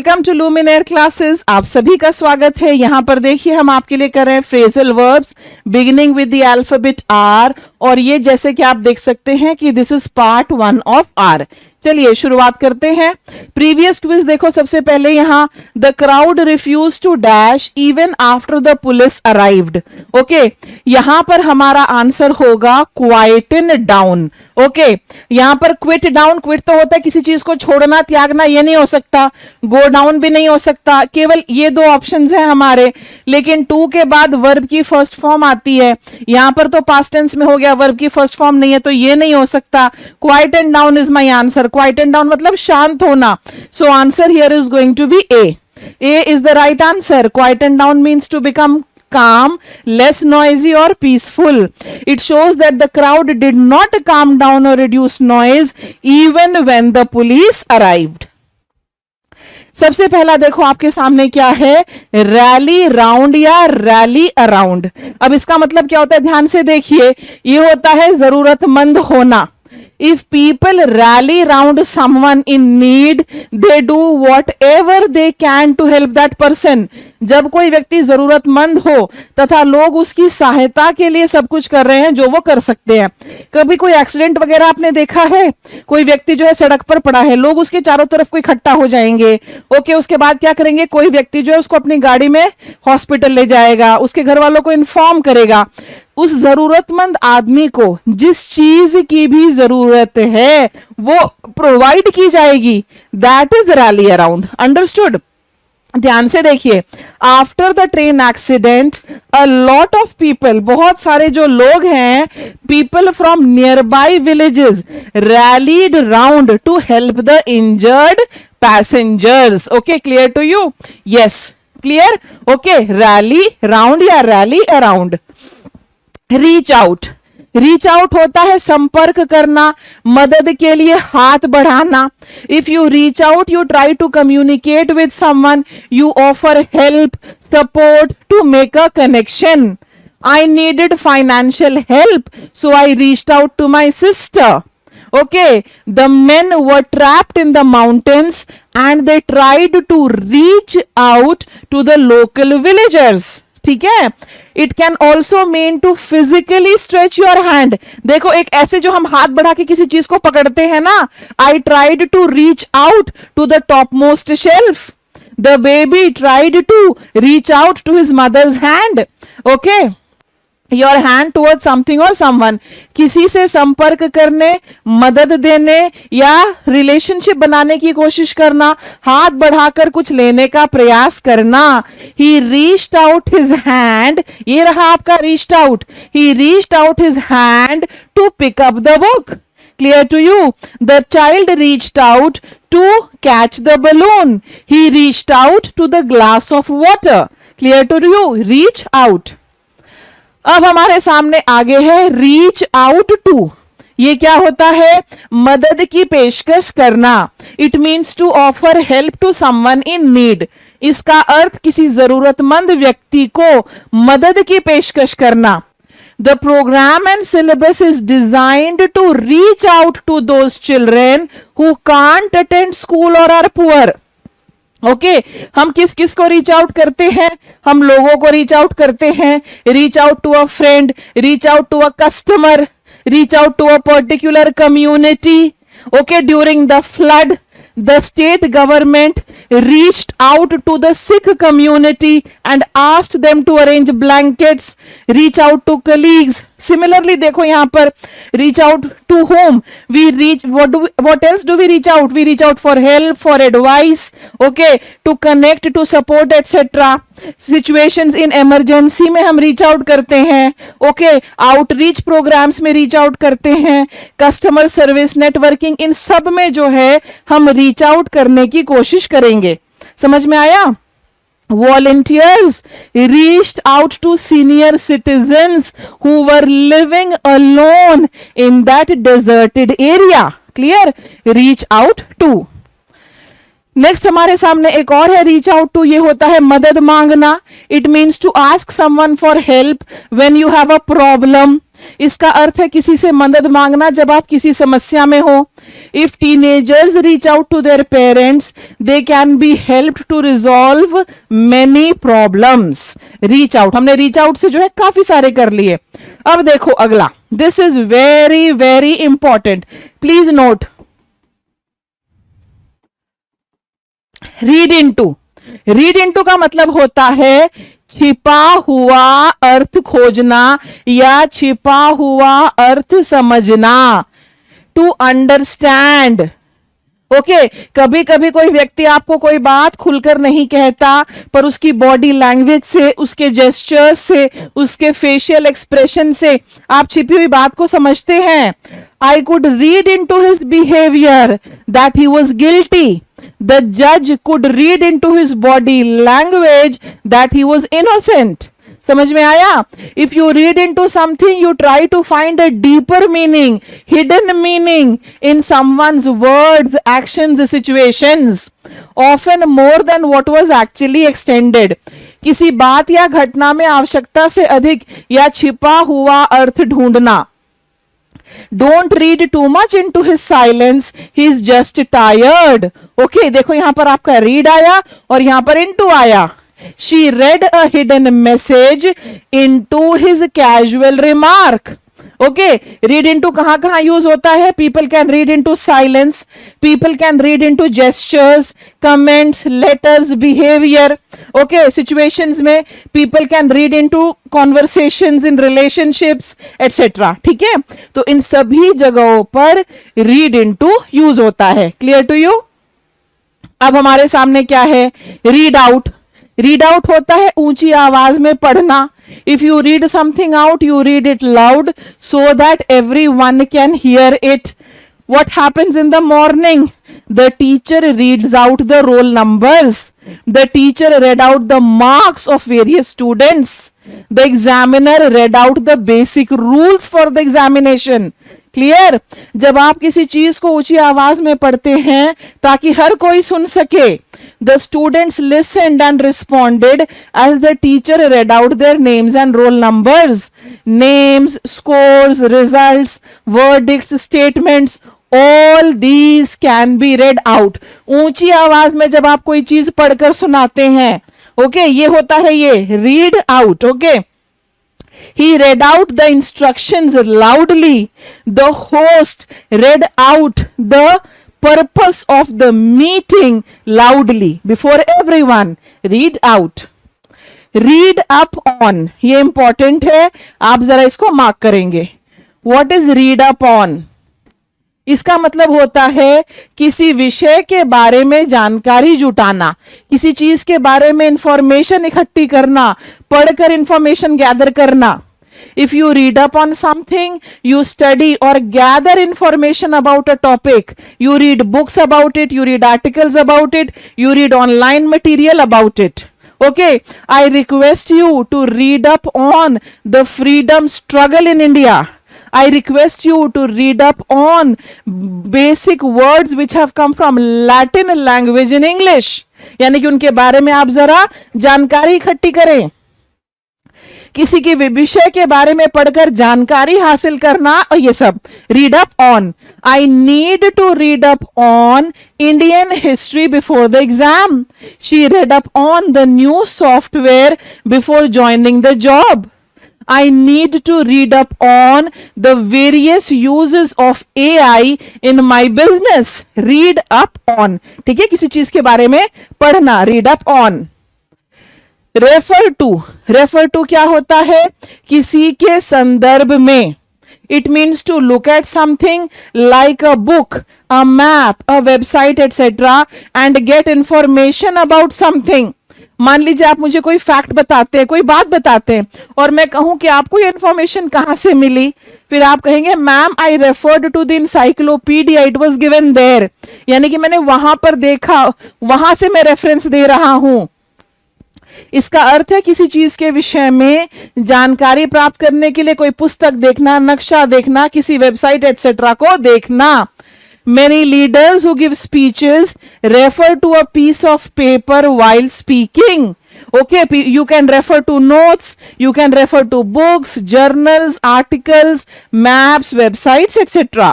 Welcome to लुमिनेयर classes. आप सभी का स्वागत है। यहाँ पर देखिए हम आपके लिए कर रहे हैं phrasal verbs beginning with the alphabet R, और ये जैसे कि आप देख सकते हैं कि this is part 1 of R. चलिए शुरुआत करते हैं। प्रीवियस क्विज देखो, सबसे पहले यहाँ the crowd refuse to dash even after the police arrived. Okay, यहां पर हमारा आंसर होगा क्वाइटन डाउन। ओके, यहां पर क्विट डाउन, क्विट तो होता है किसी चीज को छोड़ना, त्यागना, ये नहीं हो सकता। गो डाउन भी नहीं हो सकता। केवल ये दो ऑप्शंस हैं हमारे, लेकिन टू के बाद वर्ब की फर्स्ट फॉर्म आती है। यहां पर तो पास्ट टेंस में हो गया, वर्ब की फर्स्ट फॉर्म नहीं है, तो ये नहीं हो सकता। Quieten down is my answer. Quieten down मतलब शांत होना। So answer here is going to be A. A is the right answer. Quieten down means to become calm, less noisy or peaceful. It shows that the crowd did not calm down or reduce noise even when the police arrived. सबसे पहला देखो आपके सामने क्या है, rally round या rally around. अब इसका मतलब क्या होता है, ध्यान से देखिए। ये होता है जरूरतमंद होना। If people rally round someone in need, they do whatever they can to help that person. जब कोई व्यक्ति जरूरतमंद हो तथा लोग उसकी सहायता के लिए सब कुछ कर रहे हैं जो वो कर सकते हैं। कभी कोई एक्सीडेंट वगैरह आपने देखा है, कोई व्यक्ति जो है सड़क पर पड़ा है, लोग उसके चारों तरफ को इकट्ठा हो जाएंगे। ओके, उसके बाद क्या करेंगे, कोई व्यक्ति जो है उसको अपनी गाड़ी में हॉस्पिटल ले जाएगा, उसके घर वालों को इन्फॉर्म करेगा। उस जरूरतमंद आदमी को जिस चीज की भी जरूरत है वो प्रोवाइड की जाएगी। That is rally around. Understood? ध्यान से देखिए। After the train accident a lot of people, बहुत सारे जो लोग हैं, people from nearby villages rallied round to help the injured passengers. Okay, clear to you? Yes, clear? Okay, rally round या rally around. Reach out, reach out होता है संपर्क करना, मदद के लिए हाथ बढ़ाना। If you reach out, you try to communicate with someone, you offer help, support to make a connection. I needed financial help, so I reached out to my sister. Okay, the men were trapped in the mountains and they tried to reach out to the local villagers. ठीक है? It can also mean to physically stretch your hand. देखो, एक ऐसे जो हम हाथ बढ़ा के किसी चीज को पकड़ते हैं ना, I tried to reach out to the top most shelf. The baby tried to reach out to his mother's hand. Okay, your hand towards something और समवन, किसी से संपर्क करने, मदद देने या रिलेशनशिप बनाने की कोशिश करना, हाथ बढ़ाकर कुछ लेने का प्रयास करना। He reached out his hand, ये रहा आपका reached out. He reached out his hand to pick up the book. Clear to you? The child reached out to catch the balloon. He reached out to the glass of water. Clear to you? Reach out. अब हमारे सामने आगे है reach out to. ये क्या होता है, मदद की पेशकश करना। It means to offer help to someone in need. इसका अर्थ किसी जरूरतमंद व्यक्ति को मदद की पेशकश करना। The program and syllabus is designed to reach out to those children who can't attend school or are poor. Okay, हम किस किस को रीच आउट करते हैं, हम लोगों को रीच आउट करते हैं। Reach out to a friend, reach out to a customer, reach out to a particular community. Okay, during the flood the state government reached out to the sick community and asked them to arrange blankets. Reach out to colleagues. Similarly, देखो यहाँ पर reach out to whom? We reach, what else do we reach out? We reach out for help, for advice, okay, to connect, to support, etc. Situations in emergency में हम reach out करते हैं, okay, outreach programs में reach out करते हैं, customer service networking, इन सब में जो है हम reach out करने की कोशिश करेंगे। समझ में आया? Volunteers reached out to senior citizens who were living alone in that deserted area. Clear? Reach out to. Next हमारे सामने एक और है रीच आउट टू। ये होता है मदद मांगना। It means to ask someone for help when you have a problem. इसका अर्थ है किसी से मदद मांगना जब आप किसी समस्या में हो. If teenagers reach out to their parents they can be helped to resolve many problems. Reach out, हमने रीच आउट से जो है काफी सारे कर लिए. अब देखो अगला, this is very very important, please note. Read into. Read into का मतलब होता है छिपा हुआ अर्थ खोजना या छिपा हुआ अर्थ समझना. To understand. ओके, कभी कभी कोई व्यक्ति आपको कोई बात खुलकर नहीं कहता, पर उसकी बॉडी लैंग्वेज से, उसके जेस्चर्स से, उसके फेशियल एक्सप्रेशन से आप छिपी हुई बात को समझते हैं. I could read into his behaviour that he was guilty. The judge could read into his body language that he was innocent. समझ में आया? If you read into something, you try to find a deeper meaning, hidden meaning in someone's words, actions, situations, often more than what was actually extended. किसी बात या घटना में आवश्यकता से अधिक या छिपा हुआ अर्थ ढूंढना. Don't read too much into his silence. He is just tired. Okay, देखो यहां पर आपका read आया और यहां पर into आया. She read a hidden message into his casual remark. Okay, read into कहां कहां यूज होता है? People can read into silence, people can read into gestures, comments, letters, behaviour. Okay, situations में people can read into conversations in relationships etcetera. ठीक है, तो इन सभी जगहों पर रीड इनटू यूज होता है. Clear to you? अब हमारे सामने क्या है? Read out. रीड आउट होता है ऊंची आवाज में पढ़ना. If you read something out, you read it loud so that everyone can hear it. What happens in the morning? The teacher reads out the roll numbers. The teacher read out the marks of various students. The examiner read out the basic rules for the examination. Clear? जब आप किसी चीज को ऊंची आवाज में पढ़ते हैं ताकि हर कोई सुन सके. The students listened and responded as the teacher read out their names and roll numbers. Names, scores, results, verdicts, statements, all these can be read out. ऊंची आवाज में जब आप कोई चीज पढ़कर सुनाते हैं, ओके, ये होता है ये read out. Okay, he read out the instructions loudly. The host read out the purpose of the meeting loudly before everyone. Read out. Read up on, ये इंपॉर्टेंट है, आप जरा इसको मार्क करेंगे. What is read up on? इसका मतलब होता है किसी विषय के बारे में जानकारी जुटाना, किसी चीज के बारे में इंफॉर्मेशन इकट्ठी करना, पढ़कर इंफॉर्मेशन गैदर करना. If you read up on something, you study or gather information about a topic. You read books about it, you read articles about it, you read online material about it. Okay, I request you to read up on the freedom struggle in India. I request you to read up on basic words which have come from Latin language in English. यानी कि उनके बारे में आप जरा जानकारी इकट्ठी करें. किसी के विषय के बारे में पढ़कर जानकारी हासिल करना और ये सब read up on. I need to read up on Indian history before the exam. She read up on the new software before joining the job. I need to read up on the various uses of AI in my business. Read up on. ठीक है, किसी चीज के बारे में पढ़ना, read up on. Refer to. Refer to क्या होता है? किसी के संदर्भ में. It means to look at something like a book, a map, a website, etc. and get information about something. मान लीजिए आप मुझे कोई फैक्ट बताते हैं, कोई बात बताते हैं और मैं कहूं कि आपको ये इंफॉर्मेशन कहां से मिली, फिर आप कहेंगे ma'am I referred to the encyclopedia, it was given there. यानी कि मैंने वहां पर देखा, वहां से मैं रेफरेंस दे रहा हूं. इसका अर्थ है किसी चीज के विषय में जानकारी प्राप्त करने के लिए कोई पुस्तक देखना, नक्शा देखना, किसी वेबसाइट एटसेट्रा को देखना. Many leaders who give speeches refer to a piece of paper while speaking. Okay, you can refer to notes, you can refer to books, journals, articles, maps, websites, etc.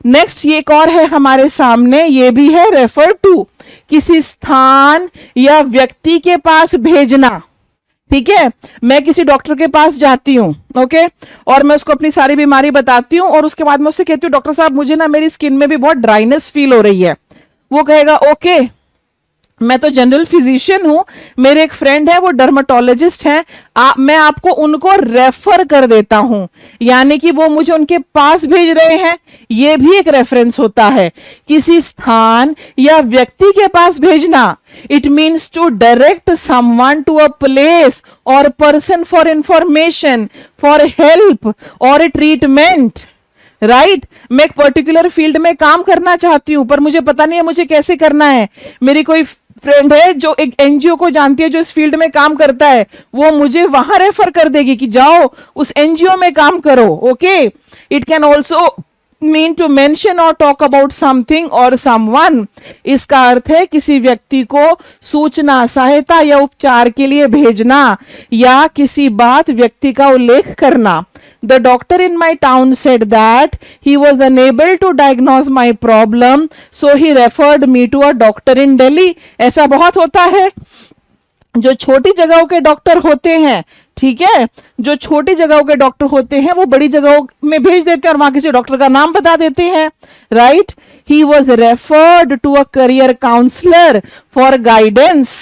Next ये एक और है हमारे सामने, ये भी है रेफर टू, किसी स्थान या व्यक्ति के पास भेजना। ठीक है, मैं किसी डॉक्टर के पास जाती हूँ, ओके, और मैं उसको अपनी सारी बीमारी बताती हूँ और उसके बाद मैं उससे कहती हूँ डॉक्टर साहब मुझे ना मेरी स्किन में भी बहुत ड्राइनेस फील हो रही है। वो कहेगा ओके, मैं तो जनरल फिजिशियन हूं, मेरे एक फ्रेंड है वो डर्मेटोलॉजिस्ट हैं, मैं आपको उनको रेफर कर देता हूं, यानी कि वो मुझे उनके पास भेज रहे हैं। ये भी एक रेफरेंस होता है, किसी स्थान या व्यक्ति के पास भेजना। It means to direct someone to a place और person for information, for help और ट्रीटमेंट। राइट, मैं एक पर्टिकुलर फील्ड में काम करना चाहती हूं पर मुझे पता नहीं है मुझे कैसे करना है। मेरी कोई फ्रेंड है जो एक एनजीओ को जानती है जो इस फील्ड में काम करता है, वो मुझे वहां रेफर कर देगी कि जाओ उस एनजीओ में काम करो। Okay, it can also mean to mention और टॉक अबाउट समथिंग और समवन। इसका अर्थ है किसी व्यक्ति को सूचना, सहायता या उपचार के लिए भेजना या किसी बात, व्यक्ति का उल्लेख करना। The doctor in my town said that he was unable to diagnose my problem, so he referred me to a doctor in Delhi. ऐसा बहुत होता है, जो छोटी जगहों के डॉक्टर होते हैं, ठीक है, जो छोटी जगहों के डॉक्टर होते हैं वो बड़ी जगहों में भेज देते हैं और वहां किसी डॉक्टर का नाम बता देते हैं। Right, he was referred to a career counselor for guidance.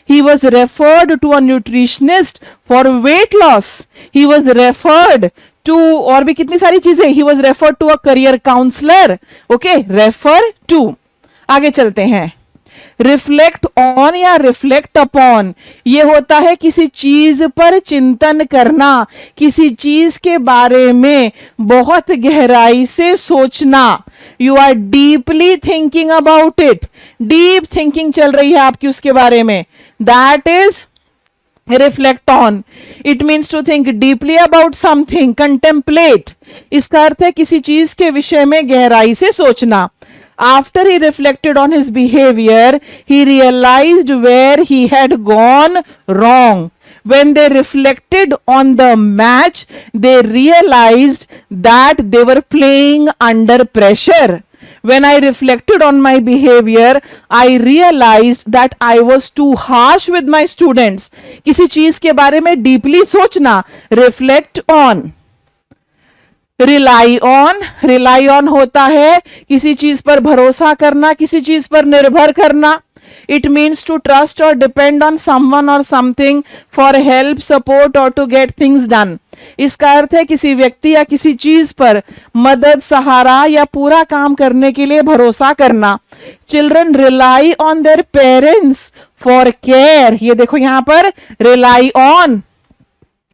He was referred to a nutritionist for weight loss. He was referred to, और भी कितनी सारी चीजें, he was referred to a career counselor. Okay, refer to. आगे चलते हैं, reflect on या reflect upon, ये होता है किसी चीज पर चिंतन करना, किसी चीज के बारे में बहुत गहराई से सोचना। You are deeply thinking about it, deep thinking चल रही है आपकी उसके बारे में, that is reflect on. It means to think deeply about something, contemplate, इसका अर्थ है किसी चीज के विषय में गहराई से सोचना। After he reflected on his behavior, he realized where he had gone wrong. When they reflected on the match, they realized that they were playing under pressure. When I reflected on my behavior, I realized that I was too harsh with my students. किसी चीज के बारे में deeply सोचना, reflect on. Rely on, rely on होता है किसी चीज पर भरोसा करना, किसी चीज पर निर्भर करना। इट मीन्स टू ट्रस्ट और डिपेंड ऑन समवन और समथिंग फॉर हेल्प, सपोर्ट और टू गेट थिंग्स डन। इसका अर्थ है किसी व्यक्ति या किसी चीज पर मदद, सहारा या पूरा काम करने के लिए भरोसा करना। Children rely on their parents for care, ये देखो यहां पर रिलाई ऑन।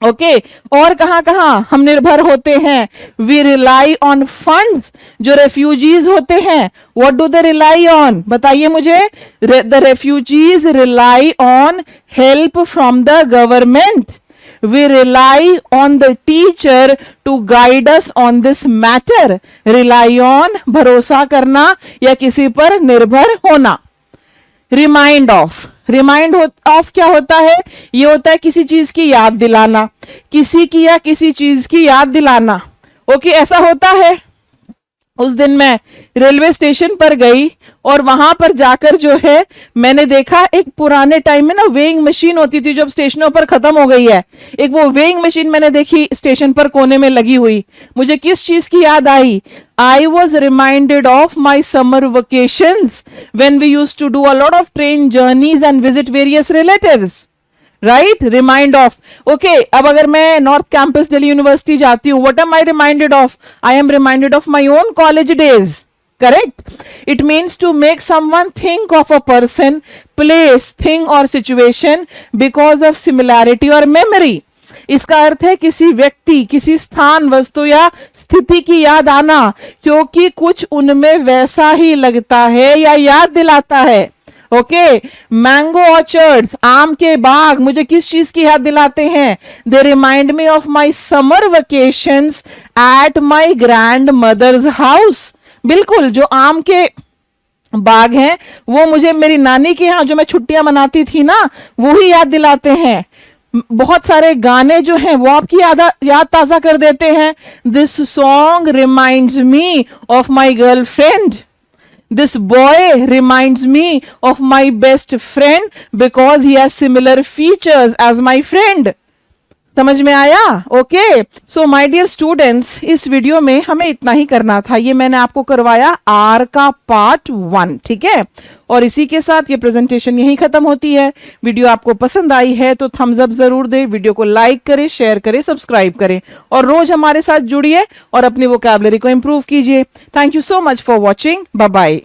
ओके, और कहां कहां हम निर्भर होते हैं, वी रिलाई ऑन फंड्स, जो रेफ्यूजीज होते हैं, what do they rely on, बताइए मुझे। The refugees rely on help from the government. We rely on the teacher to guide us on this matter. Rely on, भरोसा करना या किसी पर निर्भर होना। रिमाइंड ऑफ, रिमाइंड ऑफ क्या होता है, ये होता है किसी चीज की याद दिलाना, किसी की या किसी चीज की याद दिलाना। ओके, ऐसा होता है, उस दिन मैं रेलवे स्टेशन पर गई और वहां पर जाकर जो है मैंने देखा एक पुराने टाइम में ना वेइंग मशीन होती थी जो अब स्टेशनों पर खत्म हो गई है, एक वो वेइंग मशीन मैंने देखी स्टेशन पर कोने में लगी हुई। मुझे किस चीज की याद आई, I was reminded of my summer vacations when we used to do a lot of train journeys and visit various relatives. Right, remind of. Okay, अब अगर मैं नॉर्थ कैंपस दिल्ली यूनिवर्सिटी जाती हूँ, what am I reminded of, I am reminded of my own college days. Correct, it means to make someone think of a person, place, thing और situation because of similarity और memory. इसका अर्थ है किसी व्यक्ति, किसी स्थान, वस्तु या स्थिति की याद आना क्योंकि कुछ उनमें वैसा ही लगता है या याद दिलाता है। ओके, मैंगो ऑर्चर्ड्स, आम के बाग मुझे किस चीज की याद दिलाते हैं, they remind me of my summer vacations at my grandmother's house. बिल्कुल, जो आम के बाग हैं, वो मुझे मेरी नानी के यहाँ जो मैं छुट्टियां मनाती थी ना, वो ही याद दिलाते हैं। बहुत सारे गाने जो हैं वो आपकी याद ताजा कर देते हैं। This song reminds me of my girlfriend, this boy reminds me of my best friend because he has similar features as my friend. समझ में आया? Okay, so my dear students, इस वीडियो में हमें इतना ही करना था। ये मैंने आपको करवाया आर का पार्ट 1, ठीक है। और इसी के साथ ये प्रेजेंटेशन यहीं खत्म होती है। वीडियो आपको पसंद आई है तो थम्स अप जरूर दे, वीडियो को लाइक करें, शेयर करें, सब्सक्राइब करें और रोज हमारे साथ जुड़िए और अपनी वोकैबुलरी को इंप्रूव कीजिए। Thank you so much for watching. Bye bye.